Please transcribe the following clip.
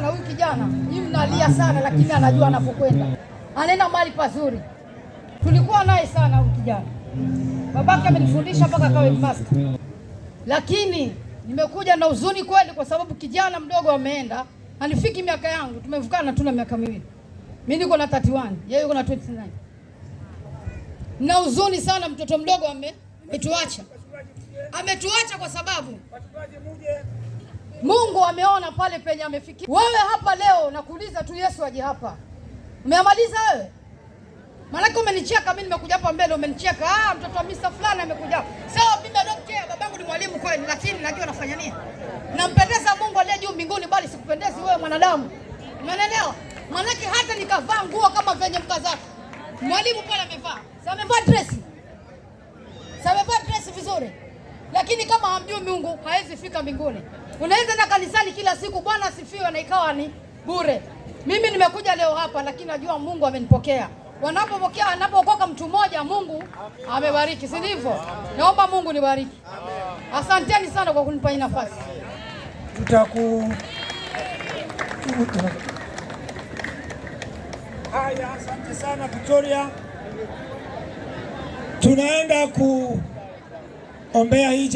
sana huyu kijana. Mimi mnalia sana, lakini anajua anapokwenda. Anaenda mahali pazuri. Tulikuwa naye sana huyu kijana. Babake amenifundisha mpaka akawa headmaster. Lakini nimekuja na huzuni kweli, kwa sababu kijana mdogo ameenda. Anifiki miaka yangu, tumevukana tu na miaka miwili. Mimi niko na 31, yeye yuko na 29. Na huzuni sana, mtoto mdogo ametuacha. Ametuacha kwa sababu Mungu ameona pale penye amefikia. Wewe hapa leo nakuuliza tu, Yesu aje hapa. Umeamaliza wewe? Maana umenicheka, mimi nimekuja hapa mbele umenicheka. Mtoto wa Mr. fulani amekuja. Sawa, mimi don't care, babangu ni mwalimu kweli, lakini najua nafanya nini. Nampendeza Mungu aliye juu mbinguni, bali sikupendezi wewe mwanadamu. Umeelewa? Maana hata nikavaa nguo kama venye mkazaka. Mwalimu pale amevaa. Sasa amevaa dress. Sasa amevaa dress vizuri. Lakini kama hamjui Mungu, hawezi fika mbinguni. Unaenda na kanisani kila siku, Bwana asifiwe, na ikawa ni bure. Mimi nimekuja leo hapa, lakini najua Mungu amenipokea. Wanapopokea, anapookoka mtu mmoja, Mungu amebariki, si ndivyo? Naomba Mungu nibariki. Asanteni sana kwa kunipa hii nafasi. Haya, asante sana Victoria. Tunaenda kuombea hii